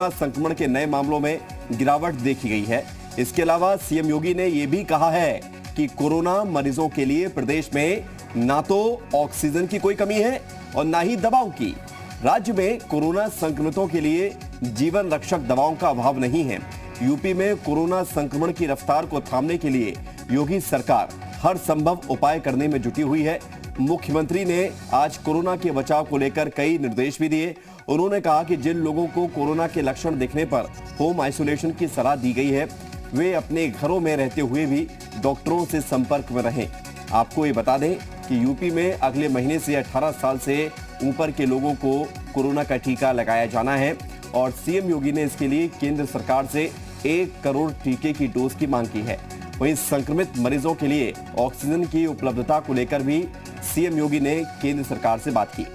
संक्रमण के नए मामलों में गिरावट देखी गई है। इसके अलावा सीएम योगी ने यह भी कहा है कि कोरोना मरीजों के लिए प्रदेश में ना तो ऑक्सीजन की कोई कमी है और ना ही दवाओं की। राज्य में कोरोना संक्रमितों के लिए जीवन रक्षक दवाओं का अभाव नहीं है। यूपी में कोरोना संक्रमण की रफ्तार को थामने के लिए योगी सरकार हर संभव उपाय करने में जुटी हुई है। मुख्यमंत्री ने आज कोरोना के बचाव को लेकर कई निर्देश भी दिए। उन्होंने कहा कि जिन लोगों को कोरोना के लक्षण दिखने पर होम आइसोलेशन की सलाह दी गई है, वे अपने घरों में रहते हुए भी डॉक्टरों से संपर्क में रहें। आपको ये बता दें कि यूपी में अगले महीने से 18 साल से ऊपर के लोगों को कोरोना का टीका लगाया जाना है और सीएम योगी ने इसके लिए केंद्र सरकार से 1 करोड़ टीके की डोज की मांग की है। वहीं संक्रमित मरीजों के लिए ऑक्सीजन की उपलब्धता को लेकर भी सीएम योगी ने केंद्र सरकार से बात की।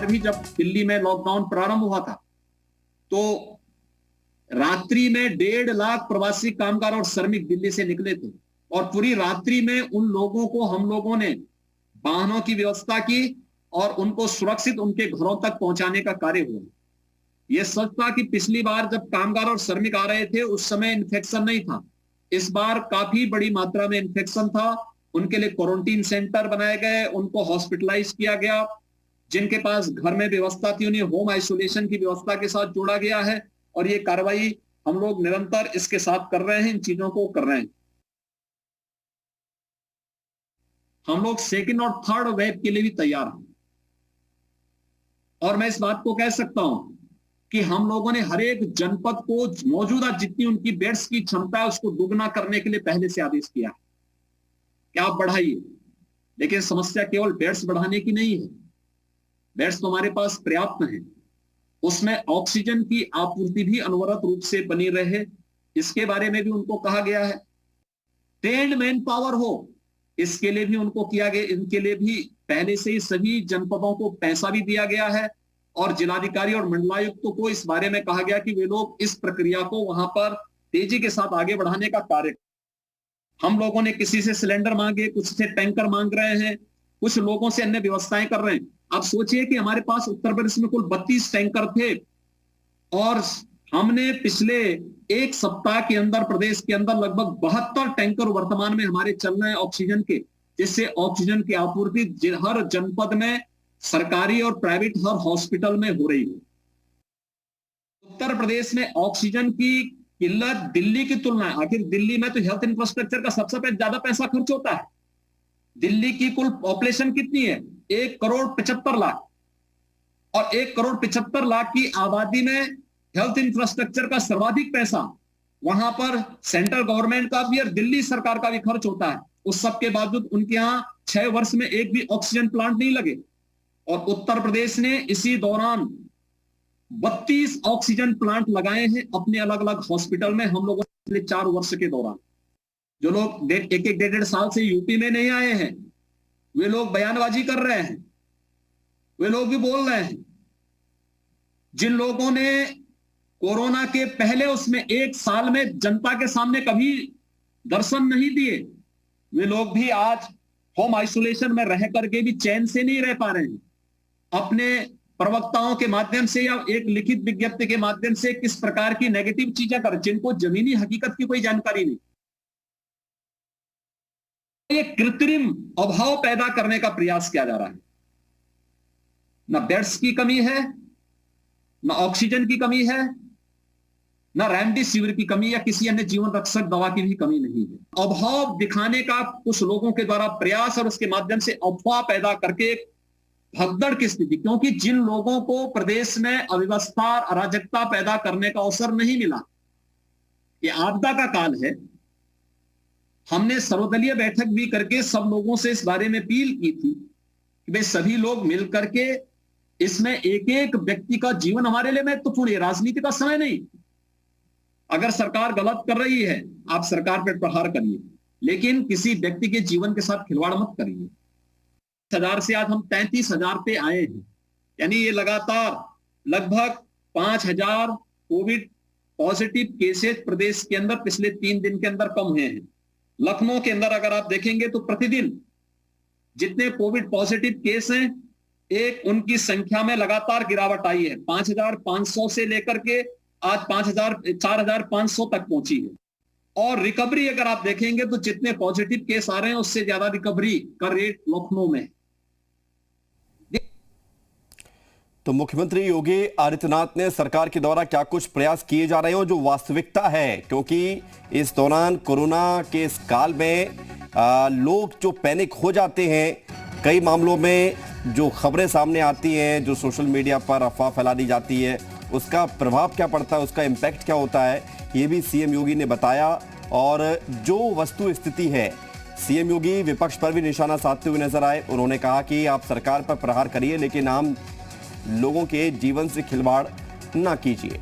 भी जब दिल्ली में लॉकडाउन प्रारंभ हुआ था तो रात्रि में 1.5 लाख प्रवासी कामगार और श्रमिक दिल्ली से निकले थे और पूरी रात्रि में उन लोगों को हम लोगों ने वाहनों की व्यवस्था की और उनको सुरक्षित उनके घरों तक पहुंचाने का कार्य हुआ। यह सच था कि पिछली बार जब कामगार और श्रमिक आ रहे थे उस समय इन्फेक्शन नहीं था। इस बार काफी बड़ी मात्रा में इन्फेक्शन था। उनके लिए क्वारंटीन सेंटर बनाए गए, उनको हॉस्पिटलाइज किया गया। जिनके पास घर में व्यवस्था थी उन्हें होम आइसोलेशन की व्यवस्था के साथ जोड़ा गया है और ये कार्रवाई हम लोग निरंतर इसके साथ कर रहे हैं, इन चीजों को कर रहे हैं। हम लोग सेकंड और थर्ड वेव के लिए भी तैयार हैं और मैं इस बात को कह सकता हूं कि हम लोगों ने हर एक जनपद को मौजूदा जितनी उनकी बेड्स की क्षमता है उसको दुगना करने के लिए पहले से आदेश किया है कि आप बढ़ाइए। लेकिन समस्या केवल बेड्स बढ़ाने की नहीं है, बेड्स तो हमारे पास पर्याप्त हैं, उसमें ऑक्सीजन की आपूर्ति भी अनवरत रूप से बनी रहे, इसके बारे में भी उनको कहा गया है। ट्रेन्ड मैन पावर हो, इसके लिए भी उनको किया गया। इनके लिए भी पहले से ही सभी जनपदों को पैसा भी दिया गया है और जिलाधिकारी और मंडलायुक्तों को इस बारे में कहा गया कि वे लोग इस प्रक्रिया को वहां पर तेजी के साथ आगे बढ़ाने का कार्य। हम लोगों ने किसी से सिलेंडर मांगे, कुछ से टैंकर मांग रहे हैं, कुछ लोगों से अन्य व्यवस्थाएं कर रहे हैं। आप सोचिए कि हमारे पास उत्तर प्रदेश में कुल 32 टैंकर थे और हमने पिछले 1 सप्ताह के अंदर प्रदेश के अंदर लगभग 72 टैंकर वर्तमान में हमारे चल रहे हैं ऑक्सीजन के, जिससे ऑक्सीजन की आपूर्ति हर जनपद में सरकारी और प्राइवेट हर हॉस्पिटल में हो रही है। उत्तर प्रदेश में ऑक्सीजन की किल्लत दिल्ली की तुलना है। आखिर दिल्ली में तो हेल्थ इंफ्रास्ट्रक्चर का सबसे ज्यादा पैसा खर्च होता है। दिल्ली की कुल पॉपुलेशन कितनी है? 1 करोड़ 75 लाख और 1 करोड़ 75 लाख की आबादी में हेल्थ इंफ्रास्ट्रक्चर का सर्वाधिक पैसा वहां पर सेंट्रल गवर्नमेंट का भी और दिल्ली सरकार का भी खर्च होता है। उस सब के बावजूद उनके यहां 6 वर्ष में एक भी ऑक्सीजन प्लांट नहीं लगे और उत्तर प्रदेश ने इसी दौरान 32 ऑक्सीजन प्लांट लगाए हैं अपने अलग अलग हॉस्पिटल में। हम लोगों ने पिछले 4 वर्ष के दौरान, जो लोग 1-1 साल से यूपी में नहीं आए हैं वे लोग बयानबाजी कर रहे हैं, वे लोग भी बोल रहे हैं। जिन लोगों ने कोरोना के पहले उसमें 1 साल में जनता के सामने कभी दर्शन नहीं दिए, वे लोग भी आज होम आइसोलेशन में रह करके भी चैन से नहीं रह पा रहे हैं। अपने प्रवक्ताओं के माध्यम से या एक लिखित विज्ञप्ति के माध्यम से किस प्रकार की नेगेटिव चीजें कर, जिनको जमीनी हकीकत की कोई जानकारी नहीं, ये कृत्रिम अभाव पैदा करने का प्रयास किया जा रहा है। ना बेड्स की कमी है, ना ऑक्सीजन की कमी है, ना रेमडेसिविर की कमी या किसी अन्य जीवन रक्षक दवा की भी कमी नहीं है। अभाव दिखाने का कुछ लोगों के द्वारा प्रयास और उसके माध्यम से अफवाह पैदा करके एक भगदड़ की स्थिति, क्योंकि जिन लोगों को प्रदेश में अव्यवस्था अराजकता पैदा करने का अवसर नहीं मिला, ये आपदा का काल है। हमने सर्वदलीय बैठक भी करके सब लोगों से इस बारे में अपील की थी कि वे सभी लोग मिल करके इसमें एक एक व्यक्ति का जीवन हमारे लिए महत्वपूर्ण है, राजनीति का समय नहीं। अगर सरकार गलत कर रही है आप सरकार पर प्रहार करिए, लेकिन किसी व्यक्ति के जीवन के साथ खिलवाड़ मत करिए। 1000 से आज हम 33,000 पे आए हैं, यानी ये लगातार लगभग 5,000 कोविड पॉजिटिव केसेस प्रदेश के अंदर पिछले 3 दिन के अंदर कम हुए हैं। लखनऊ के अंदर अगर आप देखेंगे तो प्रतिदिन जितने कोविड पॉजिटिव केस हैं एक उनकी संख्या में लगातार गिरावट आई है। 5,500 से लेकर के आज 4,500 तक पहुंची है। और रिकवरी अगर आप देखेंगे तो जितने पॉजिटिव केस आ रहे हैं उससे ज्यादा रिकवरी का रेट लखनऊ में। तो मुख्यमंत्री योगी आदित्यनाथ ने सरकार के द्वारा क्या कुछ प्रयास किए जा रहे हो जो वास्तविकता है, क्योंकि इस दौरान कोरोना के इस काल में लोग जो पैनिक हो जाते हैं, कई मामलों में जो खबरें सामने आती हैं, जो सोशल मीडिया पर अफवाह फैला दी जाती है, उसका प्रभाव क्या पड़ता है, उसका इम्पैक्ट क्या होता है, ये भी सीएम योगी ने बताया। और जो वस्तु स्थिति है, सीएम योगी विपक्ष पर भी निशाना साधते हुए नजर आए। उन्होंने कहा कि आप सरकार पर प्रहार करिए लेकिन आम लोगों के जीवन से खिलवाड़ ना कीजिए।